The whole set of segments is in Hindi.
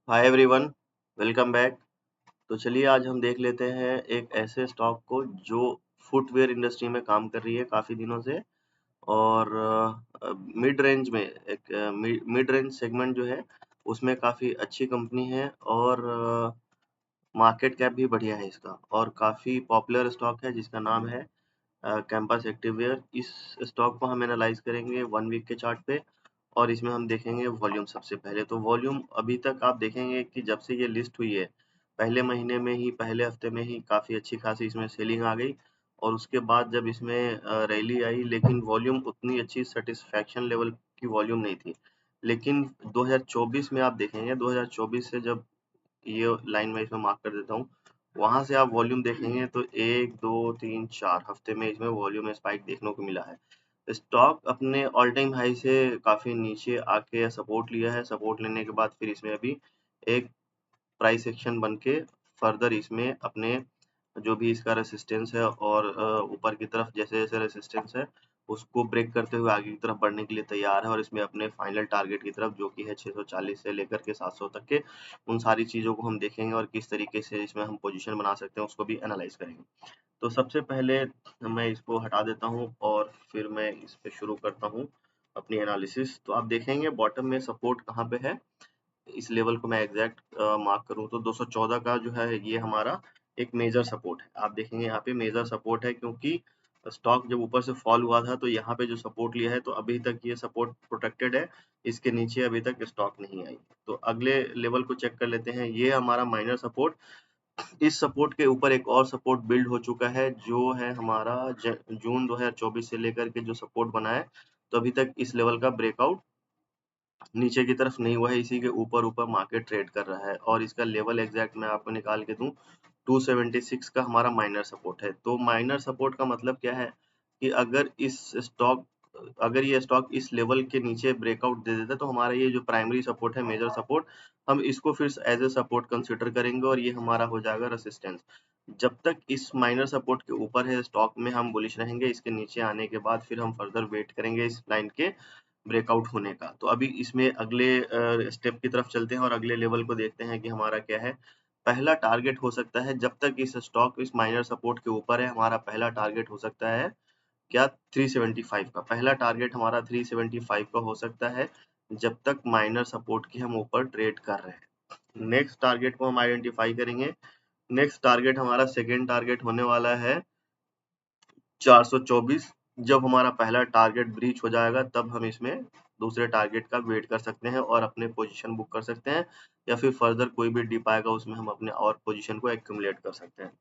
Hi everyone, welcome back. तो चलिए आज हम देख लेते हैं एक ऐसे स्टॉक को जो फुटवेयर इंडस्ट्री में काम कर रही है काफ़ी दिनों से और मिड रेंज में एक मिड रेंज सेगमेंट जो है उसमें काफ़ी अच्छी कंपनी है और मार्केट कैप भी बढ़िया है इसका और काफ़ी पॉपुलर स्टॉक है जिसका नाम है कैंपस एक्टिववेयर। इस स्टॉक को हम एनालाइज करेंगे 1 वीक के चार्ट पे और इसमें हम देखेंगे वॉल्यूम। सबसे पहले तो वॉल्यूम अभी तक आप देखेंगे कि जब से ये लिस्ट हुई है पहले महीने में ही पहले हफ्ते में ही काफ़ी अच्छी खासी इसमें सेलिंग आ गई और उसके बाद जब इसमें रैली आई लेकिन वॉल्यूम उतनी अच्छी सेटिस्फैक्शन लेवल की वॉल्यूम नहीं थी। लेकिन 2024 में आप देखेंगे 2024 से जब ये लाइन में इसमें मार्क कर देता हूँ, वहां से आप वॉल्यूम देखेंगे तो 1 2 3 4 हफ्ते में इसमें वॉल्यूम स्पाइक देखने को मिला है। स्टॉक अपने ऑल टाइम हाई से काफी नीचे आके सपोर्ट लिया है। सपोर्ट लेने के बाद फिर इसमें अभी एक प्राइस एक्शन बन के फर्दर इसमें अपने जो भी इसका रेसिस्टेंस है और ऊपर की तरफ जैसे जैसे रेसिस्टेंस है उसको ब्रेक करते हुए आगे की तरफ बढ़ने के लिए तैयार है और इसमें अपने फाइनल टारगेट की तरफ जो कि है 640 से लेकर के 700 तक के उन सारी चीजों को हम देखेंगे और किस तरीके से इसमें हम पोजीशन बना सकते हैं उसको भी एनालाइज करेंगे। तो सबसे पहले मैं इसको हटा देता हूँ और फिर मैं इस पे शुरू करता हूँ अपनी एनालिसिस। तो आप देखेंगे बॉटम में सपोर्ट कहाँ पे है, इस लेवल को मैं एग्जैक्ट मार्क करूँ तो 214 का जो है ये हमारा एक मेजर सपोर्ट है। आप देखेंगे यहाँ पे मेजर सपोर्ट है क्योंकि स्टॉक जब ऊपर से फॉल हुआ था तो यहाँ पे जो सपोर्ट लिया है तो अभी तक ये सपोर्ट प्रोटेक्टेड है। इसके नीचे अभी तक स्टॉक नहीं आई। तो अगले लेवल को चेक कर लेते हैं, ये हमारा माइनर सपोर्ट। इस सपोर्ट के ऊपर एक और सपोर्ट बिल्ड हो चुका है जो है हमारा जून 2024 से लेकर के जो सपोर्ट बना है। तो अभी तक इस लेवल का ब्रेकआउट नीचे की तरफ नहीं हुआ है, इसी के ऊपर ऊपर मार्केट ट्रेड कर रहा है और इसका लेवल एग्जैक्ट मैं आपको निकाल के दूं 276 का हमारा माइनर सपोर्ट है। तो माइनर सपोर्ट का मतलब क्या है कि अगर ये स्टॉक इस लेवल के नीचे ब्रेकआउट दे देता है तो हमारा ये जो प्राइमरी सपोर्ट है मेजर सपोर्ट, हम इसको फिर एज ए सपोर्ट कंसिडर करेंगे और ये हमारा हो जाएगा रेसिस्टेंस। जब तक इस माइनर सपोर्ट के ऊपर है स्टॉक में हम बुलिश रहेंगे। इसके नीचे आने के बाद फिर हम फर्दर वेट करेंगे इस लाइन के ब्रेकआउट होने का। तो अभी इसमें अगले स्टेप की तरफ चलते हैं और अगले लेवल को देखते हैं कि हमारा क्या है। पहला टारगेट हो सकता है जब तक इस स्टॉक इस माइनर सपोर्ट के ऊपर है, हमारा पहला टारगेट हो सकता है क्या 375 का। पहला टारगेट हमारा 375 का हो सकता है जब तक माइनर सपोर्ट के हम ऊपर ट्रेड कर रहे हैं। नेक्स्ट टारगेट को हम आइडेंटिफाई करेंगे। नेक्स्ट टारगेट हमारा सेकेंड टारगेट होने वाला है 424। जब हमारा पहला टारगेट ब्रीच हो जाएगा तब हम इसमें दूसरे टारगेट का वेट कर सकते हैं और अपने पोजीशन बुक कर सकते हैं या फिर फर्दर कोई भी डिप आएगा उसमें हम अपने और पोजीशन को एक्यूमुलेट कर सकते हैं।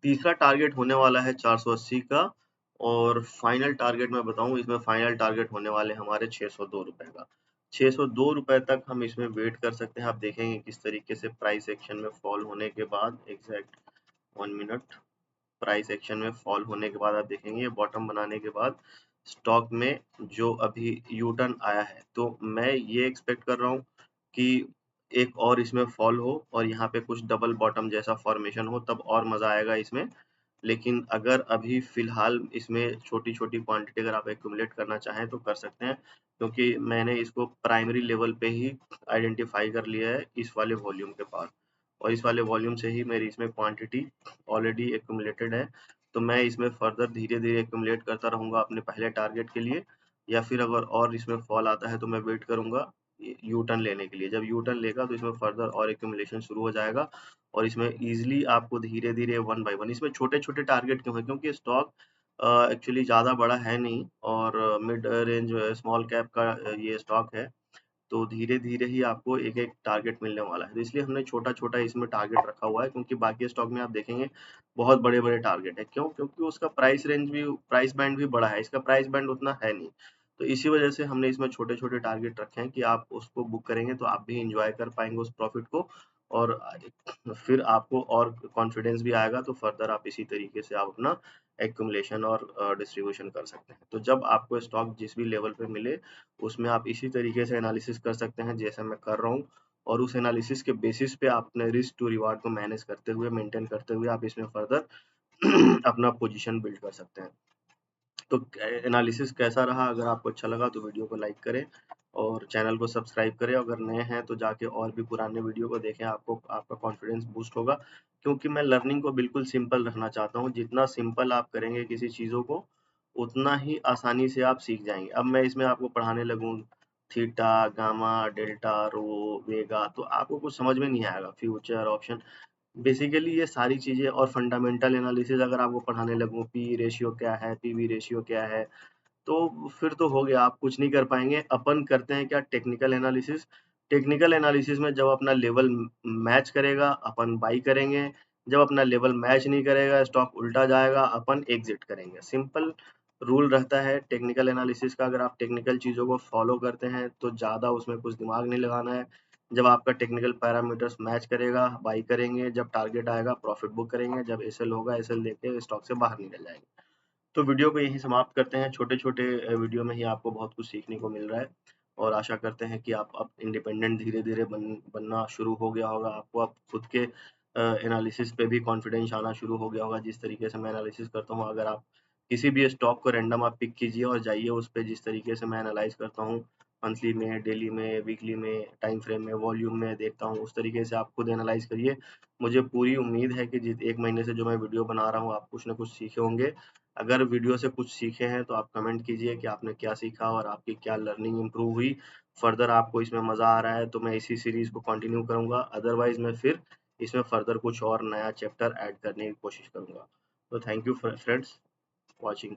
तीसरा टारगेट होने वाला है 480 का और फाइनल टारगेट मैं बताऊं, इसमें फाइनल टारगेट होने वाले हमारे 602 रुपए का। 602 रुपए तक हम इसमें वेट कर सकते हैं। आप देखेंगे किस तरीके से प्राइस एक्शन में फॉल होने के बाद एग्जैक्ट 1 मिनट, प्राइस एक्शन में फॉल होने के बाद आप देखेंगे बॉटम बनाने के बाद स्टॉक में जो अभी यू टर्न आया है। तो मैं ये एक्सपेक्ट कर रहा हूँ कि एक और इसमें फॉल हो और यहाँ पे कुछ डबल बॉटम जैसा फॉर्मेशन हो तब और मजा आएगा इसमें। लेकिन अगर अभी फिलहाल इसमें छोटी छोटी क्वांटिटी अगर आप एक्यूमुलेट करना चाहें तो कर सकते हैं क्योंकि मैंने इसको प्राइमरी लेवल पे ही आइडेंटिफाई कर लिया है इस वाले वॉल्यूम के पास और इस वाले वॉल्यूम से ही मेरी इसमें क्वांटिटी ऑलरेडी एक्यूमुलेटेड है। तो मैं इसमें फर्दर धीरे धीरे एक्यूमुलेट करता रहूंगा अपने पहले टारगेट के लिए या फिर अगर और इसमें फॉल आता है तो मैं वेट करूंगा यू टर्न लेने के लिए। जब यू टर्न लेगा तो इसमें फर्दर और एक्यूमुलेशन शुरू हो जाएगा और इसमें इजीली आपको धीरे धीरे वन बाय वन इसमें छोटे छोटे टारगेट क्यों है क्योंकि स्टॉक एक्चुअली ज़्यादा बड़ा है नहीं और मिड रेंज स्मॉल कैप का ये स्टॉक है। तो धीरे-धीरे ही आपको एक-एक टारगेट मिलने वाला है। तो इसलिए हमने छोटा-छोटा इसमें टारगेट रखा हुआ है क्योंकि बाकी स्टॉक में आप देखेंगे बहुत बड़े-बड़े टारगेट है। क्यों? क्योंकि उसका प्राइस बैंड भी बड़ा है, इसका प्राइस बैंड उतना है नहीं। तो इसी वजह से हमने इसमें छोटे-छोटे टारगेट रखे हैं कि आप उसको बुक करेंगे तो आप भी एन्जॉय कर पाएँगे उस प्रॉफिट को और फिर आपको और कॉन्फिडेंस भी आएगा तो फर्दर आप इसी तरीके से आप अपना एक्युमुलेशन और डिस्ट्रीब्यूशन कर सकते हैं। तो जब आपको स्टॉक जिस भी लेवल पे मिले उसमें आप इसी तरीके से एनालिसिस कर सकते हैं जैसे मैं कर रहा हूँ और उस एनालिसिस के बेसिस पे आप अपने रिस्क टू रिवार्ड को मैनेज करते हुए मेंटेन करते हुए आप इसमें फर्दर अपना पोजीशन बिल्ड कर सकते हैं। तो एनालिसिस कैसा रहा? अगर आपको अच्छा लगा तो वीडियो को लाइक करें और चैनल को सब्सक्राइब करें। अगर नए हैं तो जाके और भी पुराने वीडियो को देखें, आपको आपका कॉन्फिडेंस बूस्ट होगा, क्योंकि मैं लर्निंग को बिल्कुल सिंपल रखना चाहता हूँ। जितना सिंपल आप करेंगे किसी चीज़ों को, उतना ही आसानी से आप सीख जाएंगे। अब मैं इसमें आपको पढ़ाने लगूँ थीटा, गामा, डेल्टा, रो, वेगा, तो आपको कुछ समझ में नहीं आएगा। फ्यूचर ऑप्शन, बेसिकली ये सारी चीज़ें और फंडामेंटल एनालिसिस अगर आपको पढ़ाने लगूँ, पी रेशियो क्या है, पीवी रेशियो क्या है, तो फिर तो हो गया, आप कुछ नहीं कर पाएँगे। अपन करते हैं क्या, टेक्निकल एनालिसिस। टेक्निकल एनालिसिस में जब अपना लेवल मैच करेगा, अपन बाई करेंगे। जब अपना लेवल मैच नहीं करेगा, स्टॉक उल्टा जाएगा, अपन एग्ज़िट करेंगे। सिंपल रूल रहता है टेक्निकल एनालिसिस का। अगर आप टेक्निकल चीज़ों को फ़ॉलो करते हैं, तो ज़्यादा उसमें कुछ दिमाग नहीं लगाना है। जब आपका टेक्निकल पैरामीटर्स मैच करेगा, बाई करेंगे, जब टारगेट आएगा प्रॉफ़िट बुक करेंगे, जब एसएल होगा, एसएल लेके स्टॉक से बाहर निकल जाएँगे। तो वीडियो को यहीं समाप्त करते हैं। छोटे-छोटे वीडियो में ही आपको बहुत कुछ सीखने को मिल रहा है, और आशा करते हैं कि आप अब इंडिपेंडेंट धीरे-धीरे बनना शुरू हो गया होगा। आपको अब खुद के एनालिसिस पे भी कॉन्फिडेंस आना शुरू हो गया होगा। जिस तरीके से मैं एनालिसिस करता हूँ, अगर आप किसी भी स्टॉक को रैंडम आप पिक कीजिए और जाइए उस पे, जिस तरीके से मैं एनालाइज़ करता हूँ, मंथली में, डेली में, वीकली में, टाइम फ्रेम में, वॉल्यूम में देखता हूँ, उस तरीके से आप खुद एनालाइज़ करिए। मुझे पूरी उम्मीद है कि जिस 1 महीने से जो मैं वीडियो बना रहा हूँ, आप कुछ न कुछ सीखे होंगे। अगर वीडियो से कुछ सीखे हैं तो आप कमेंट कीजिए कि आपने क्या सीखा और आपकी क्या लर्निंग इम्प्रूव हुई। फर्दर आपको इसमें मज़ा आ रहा है तो मैं इसी सीरीज़ को कंटिन्यू करूँगा, अदरवाइज़ मैं फिर इसमें फर्दर कुछ और नया चैप्टर ऐड करने की कोशिश करूँगा। तो थैंक यू फ्रेंड्स वॉचिंग।